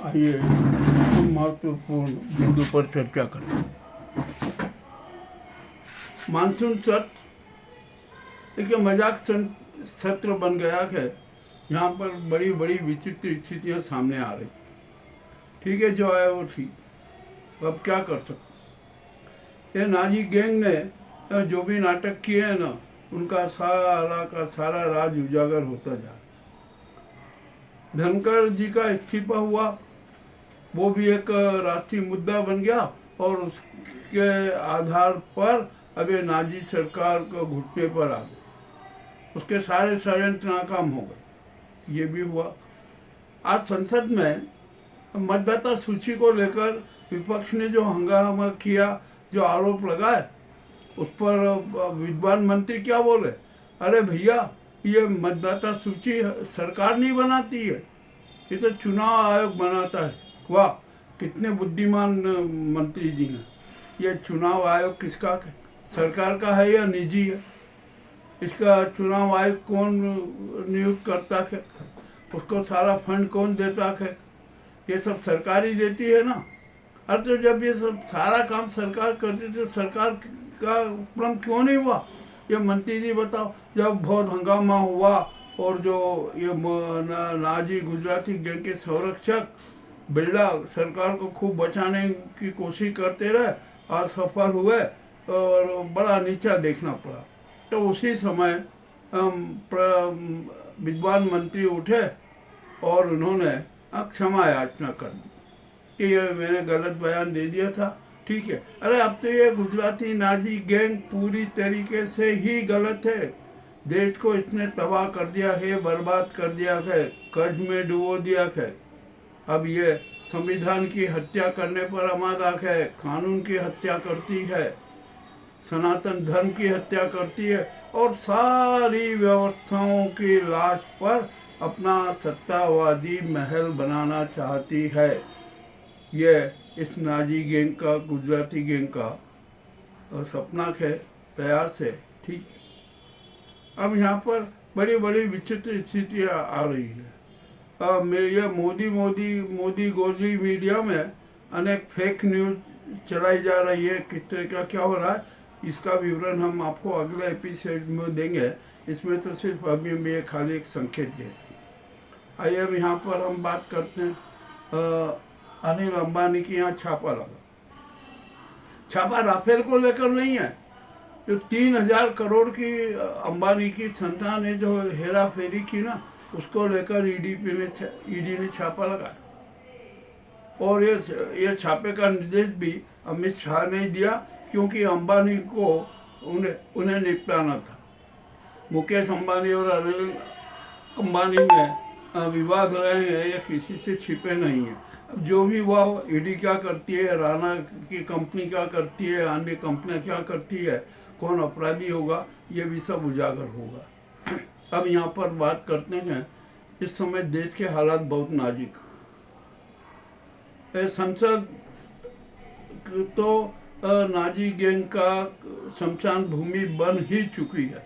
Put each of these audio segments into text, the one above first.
आइए हम महत्वपूर्ण बिंदु पर चर्चा करें। मानसून सत्र देखिए मजाक सत्र बन गया है। यहाँ पर बड़ी बड़ी विचित्र स्थितियाँ सामने आ रही। ठीक है, जो आया वो ठीक, अब क्या कर सकते। ये नाजी गैंग ने जो भी नाटक किए हैं ना, उनका सारा का सारा राज उजागर होता जा रहा। धनखड़ जी का इस्तीफा हुआ, वो भी एक राष्ट्रीय मुद्दा बन गया और उसके आधार पर अब ये नाजी सरकार को घुटने पर आ गई। उसके सारे षड्यंत्र नाकाम हो गए। ये भी हुआ। आज संसद में मतदाता सूची को लेकर विपक्ष ने जो हंगामा किया, जो आरोप लगाए, उस पर विद्वान मंत्री क्या बोले, अरे भैया ये मतदाता सूची सरकार नहीं बनाती है, ये तो चुनाव आयोग बनाता है। वाह, कितने बुद्धिमान मंत्री जी हैं। ये चुनाव आयोग किसका है, सरकार का है या निजी है? इसका चुनाव आयोग कौन नियुक्त करता है, उसको सारा फंड कौन देता है? ये सब सरकार ही देती है ना। अरे तो जब ये सब सारा काम सरकार करती तो सरकार का उपक्रम क्यों नहीं हुआ? ये मंत्री जी बताओ। जब बहुत हंगामा हुआ और जो ये नाजी गुजराती गैंग के संरक्षक बिरला सरकार को खूब बचाने की कोशिश करते रहे, असफल हुए और बड़ा नीचा देखना पड़ा। तो उसी समय विद्वान मंत्री उठे और उन्होंने क्षमा याचना कर दी कि ये मैंने गलत बयान दे दिया था। ठीक है, अरे अब तो ये गुजराती नाजी गैंग पूरी तरीके से ही गलत है। देश को इसने तबाह कर दिया है, बर्बाद कर दिया है, कर्ज में डुबो दिया है। अब ये संविधान की हत्या करने पर आमादा है, कानून की हत्या करती है, सनातन धर्म की हत्या करती है और सारी व्यवस्थाओं की लाश पर अपना सत्तावादी महल बनाना चाहती है। ये इस नाजी गैंग का, गुजराती गैंग का सपना है, प्रयास है। ठीक, अब यहाँ पर बड़ी बड़ी विचित्र स्थितियाँ आ रही है। ये मोदी गोदी मीडिया में अनेक फेक न्यूज चलाई जा रही है। किस तरह का क्या हो रहा है, इसका विवरण हम आपको अगले एपिसोड में देंगे। इसमें तो सिर्फ अभी भी खाली एक संकेत दे। आइए अब यहाँ पर हम बात करते हैं अनिल अंबानी की। यहाँ छापा लगा। छापा राफेल को लेकर नहीं है, जो 3000 करोड़ की अंबानी की संतान ने जो हेरा फेरी की ना, उसको लेकर ईडी ने छापा लगाया। और ये छापे का निर्देश भी अमित शाह ने दिया, क्योंकि अंबानी को उन्हें निपटाना था। मुकेश अंबानी और अनिल अंबानी में विवाद रहे हैं, ये किसी से छिपे नहीं है। अब जो भी हुआ, ईडी क्या करती है, राणा की कंपनी क्या करती है, अन्य कंपनियां क्या करती है, कौन अपराधी होगा, ये भी सब उजागर होगा। अब यहाँ पर बात करते हैं, इस समय देश के हालात बहुत नाजुक। संसद तो नाजी गैंग का शमशान भूमि बन ही चुकी है।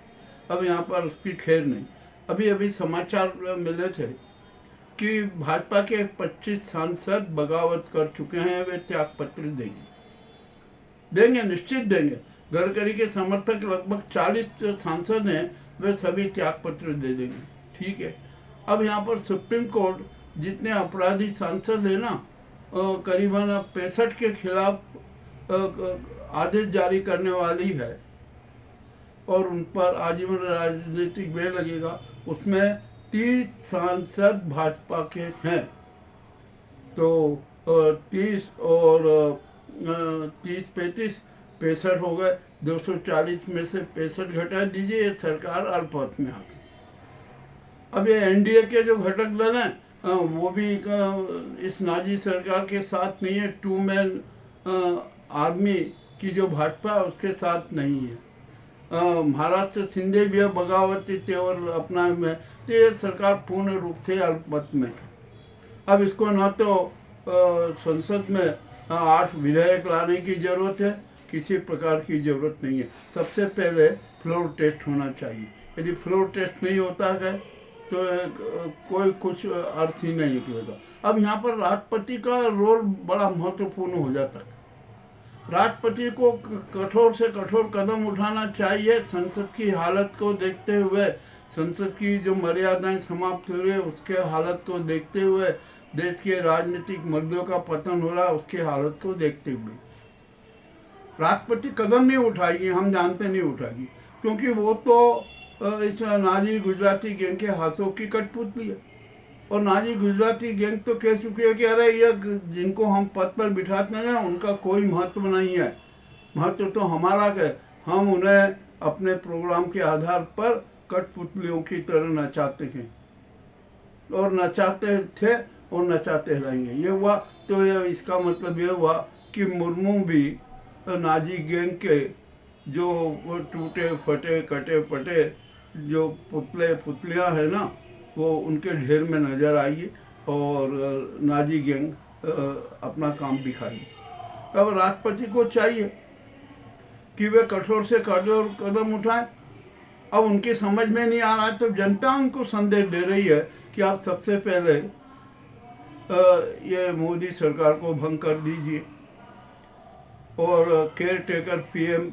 अब यहाँ पर उसकी खैर नहीं। अभी समाचार मिले थे कि भाजपा के 25 सांसद बगावत कर चुके हैं। वे त्यागपत्र देंगे, निश्चित देंगे। गडकरी के समर्थक लगभग 40 सांसद हैं, वे सभी त्यागपत्र दे देंगे। ठीक है, अब यहाँ पर सुप्रीम कोर्ट जितने अपराधी सांसद है ना, करीबन 65 के खिलाफ आदेश जारी करने वाली है और उन पर आजीवन राजनीतिक बैन लगेगा। उसमें 30 सांसद भाजपा के हैं, तो 30 और 30 35 65 हो गए। 240 में से 65 घटा दीजिए, ये सरकार अल्पमत में आ गई। अब ये एनडीए के जो घटक दल हैं, वो भी इस नाजी सरकार के साथ नहीं है। 2 मैन आर्मी की जो भाजपा है उसके साथ नहीं है। महाराष्ट्र शिंदे भी बगावती तेवर अपना में, तो ये सरकार पूर्ण रूप से अल्पमत में है। अब इसको न तो संसद में 8 विधेयक लाने की जरूरत है, किसी प्रकार की जरूरत नहीं है। सबसे पहले फ्लोर टेस्ट होना चाहिए। यदि फ्लोर टेस्ट नहीं होता है तो कोई कुछ अर्थ ही नहीं निकलेगा। अब यहाँ पर राष्ट्रपति का रोल बड़ा महत्वपूर्ण हो जाता है। राष्ट्रपति को कठोर से कठोर कदम उठाना चाहिए संसद की हालत को देखते हुए, संसद की जो मर्यादाएं समाप्त हो रही है उसके हालत को देखते हुए, देश के राजनीतिक मूल्यों का पतन हो रहा है उसके हालत को देखते हुए। राष्ट्रपति कदम नहीं उठाएगी, हम जानते नहीं उठाएगी, क्योंकि वो तो इस नाजी गुजराती गैंग के हाथों की कठपुतली है। और नाजी गुजराती गैंग तो कह चुकी है कि अरे ये जिनको हम पद पर बिठाते हैं उनका कोई महत्व नहीं है, महत्व तो हमारा है, हम उन्हें अपने प्रोग्राम के आधार पर कठपुतलियों की तरह नचाते थे और नचाते थे और नचाते रहेंगे। ये हुआ तो ये इसका मतलब ये हुआ कि मुर्मू भी नाजी गैंग के जो वो टूटे फटे कटे पटे जो पुतले पुतलियाँ हैं ना, वो उनके ढेर में नजर आएगी और नाजी गैंग अपना काम दिखाएगी। अब राष्ट्रपति को चाहिए कि वे कठोर से कठोर कदम उठाएं। अब उनकी समझ में नहीं आ रहा है तो जनता उनको संदेश दे रही है कि आप सबसे पहले ये मोदी सरकार को भंग कर दीजिए और केयर टेकर पीएम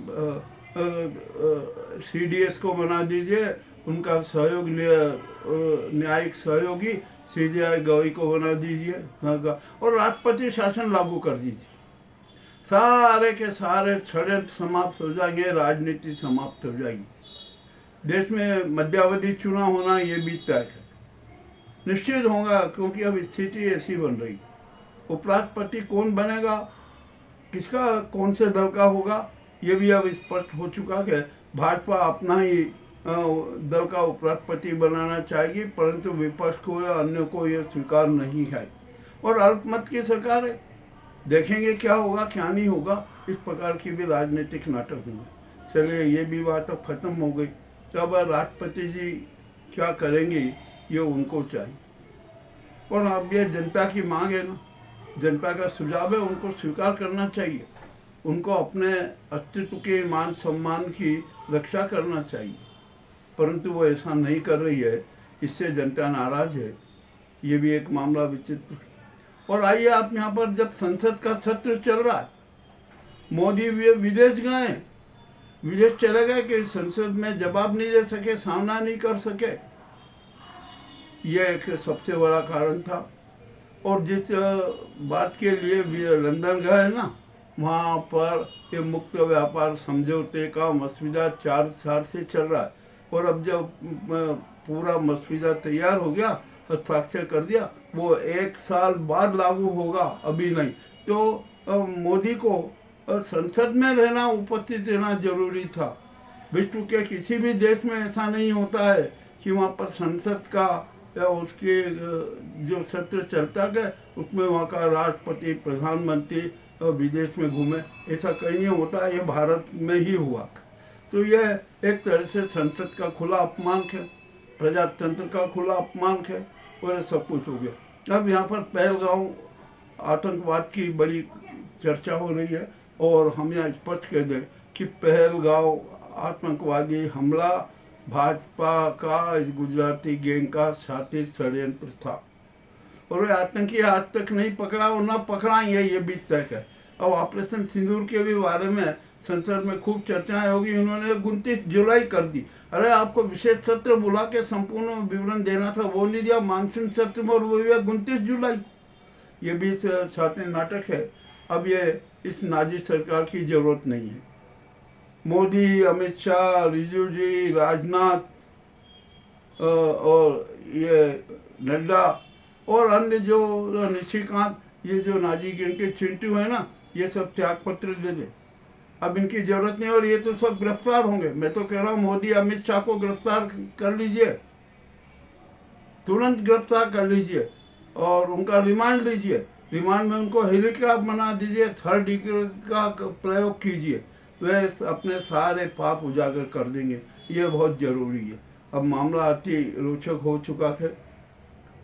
सीडीएस को बना दीजिए, उनका सहयोग न्यायिक सहयोगी सीजीआई गवाही को बना दीजिए और राष्ट्रपति शासन लागू कर दीजिए। सारे के सारे षड्यंत्र समाप्त हो जाएंगे, राजनीति समाप्त हो जाएगी। देश में मध्यावधि चुनाव होना ये भी तय है, निश्चित होगा, क्योंकि अब स्थिति ऐसी बन रही। उपराष्ट्रपति कौन बनेगा, किसका कौन से दल का होगा, ये भी अब स्पष्ट हो चुका है। भाजपा अपना ही दल का उपराष्ट्रपति बनाना चाहेगी, परंतु विपक्ष को या अन्य को यह स्वीकार नहीं है और अल्पमत की सरकार है। देखेंगे क्या होगा क्या नहीं होगा, इस प्रकार की भी राजनीतिक नाटक होंगे। चलिए ये भी बात अब खत्म हो गई। तब राष्ट्रपति जी क्या करेंगे ये उनको चाहिए और अब ये जनता की मांग है ना, जनता का सुझाव है, उनको स्वीकार करना चाहिए। उनको अपने अस्तित्व के मान सम्मान की रक्षा करना चाहिए, परंतु वो ऐसा नहीं कर रही है, इससे जनता नाराज है। ये भी एक मामला विचित्र। और आइए आप यहाँ पर जब संसद का सत्र चल रहा है, मोदी विदेश गए, विदेश चले गए कि संसद में जवाब नहीं दे सके, सामना नहीं कर सके, ये एक सबसे बड़ा कारण था। और जिस बात के लिए लंदन गए ना, वहाँ पर ये मुक्त व्यापार समझौते का मसौदा 4 साल से चल रहा है और अब जब पूरा मसौदा तैयार हो गया, हस्ताक्षर कर दिया, वो 1 साल बाद लागू होगा, अभी नहीं। तो मोदी को संसद में रहना, उपस्थित रहना जरूरी था। विश्व के किसी भी देश में ऐसा नहीं होता है कि वहाँ पर संसद का या उसके जो सत्र चलता है उसमें वहाँ का राष्ट्रपति प्रधानमंत्री विदेश में घूमे, ऐसा कहीं नहीं होता। ये भारत में ही हुआ। तो यह एक तरह से संसद का खुला अपमान है, प्रजातंत्र का खुला अपमान है और सब कुछ हो गया। अब यहाँ पर पहलगांव आतंकवाद की बड़ी चर्चा हो रही है और हम यहाँ स्पष्ट कह दें कि पहलगांव आतंकवादी हमला भाजपा का इस गुजराती गैंग का शातिर षड्यंत्र था और आतंकी आज तक नहीं पकड़ा और न पकड़ाएंगे, ये भी तय है। अब ऑपरेशन सिंदूर के भी बारे में संसद में खूब चर्चाएं होगी। उन्होंने 29 जुलाई कर दी। अरे आपको विशेष सत्र बुला के संपूर्ण विवरण देना था, वो नहीं दिया मानसून सत्र में, और वो भी 29 जुलाई। ये भी साथ नाटक है। अब ये इस नाजी सरकार की जरूरत नहीं है। मोदी, अमित शाह, रिजिजू जी, राजनाथ और ये नड्डा और अन्य जो निशिकांत, ये जो नाजी गैंग के चिंटू है ना, ये सब त्याग पत्र दे दे। अब इनकी जरूरत नहीं और ये तो सब गिरफ्तार होंगे। मैं तो कह रहा हूँ मोदी अमित शाह को गिरफ्तार कर लीजिए, तुरंत गिरफ्तार कर लीजिए और उनका रिमांड लीजिए। रिमांड में उनको हेलीकॉप्टर बना दीजिए, 3rd डिग्री का प्रयोग कीजिए, वे अपने सारे पाप उजागर कर देंगे। ये बहुत ज़रूरी है। अब मामला अति रोचक हो चुका है।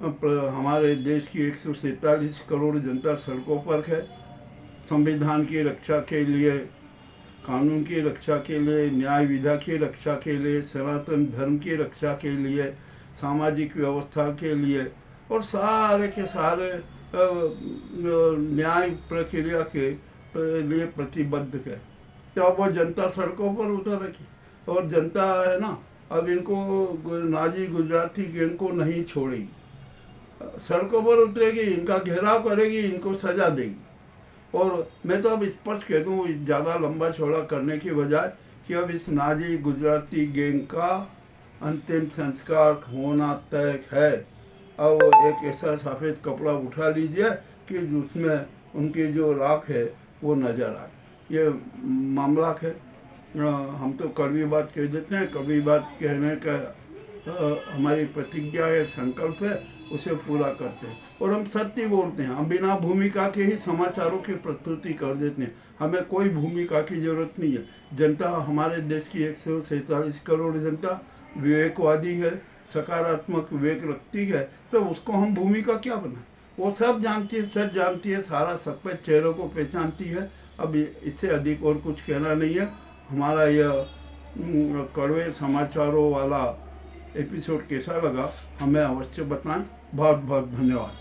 हमारे देश की 147 करोड़ जनता सड़कों पर है। संविधान की रक्षा के लिए, कानून की रक्षा के लिए, न्याय विधा की रक्षा के लिए, सनातन धर्म की रक्षा के लिए, सामाजिक व्यवस्था के लिए और सारे के सारे न्याय प्रक्रिया के लिए प्रतिबद्ध है। तो अब वो जनता सड़कों पर उतरेगी और जनता है ना, अब इनको नाजी गुजराती गैंग को नहीं छोड़ेगी, सड़कों पर उतरेगी, इनका घेराव करेगी, इनको सजा देगी। और मैं तो अब स्पष्ट कह दूँ ज़्यादा लंबा चौड़ा करने की बजाय कि अब इस नाजी गुजराती गैंग का अंतिम संस्कार होना तय है। अब एक ऐसा सफ़ेद कपड़ा उठा लीजिए कि उसमें उनकी जो राख है वो नज़र आए। ये मामला है। हम तो कड़वी बात कह देते हैं, कड़वी बात कहने का हमारी प्रतिज्ञा है, संकल्प है, उसे पूरा करते हैं और हम सत्य बोलते हैं। हम बिना भूमिका के ही समाचारों की प्रस्तुति कर देते हैं, हमें कोई भूमिका की जरूरत नहीं है। जनता, हमारे देश की 147 करोड़ जनता विवेकवादी है, सकारात्मक विवेक रखती है, तो उसको हम भूमिका क्या बनाए? वो सब जानती है, सच जानती है, सारा सफेद चेहरों को पहचानती है। अब इससे अधिक और कुछ कहना नहीं है। हमारा यह कड़वे समाचारों वाला एपिसोड कैसा लगा हमें अवश्य बताएं। बहुत बहुत धन्यवाद।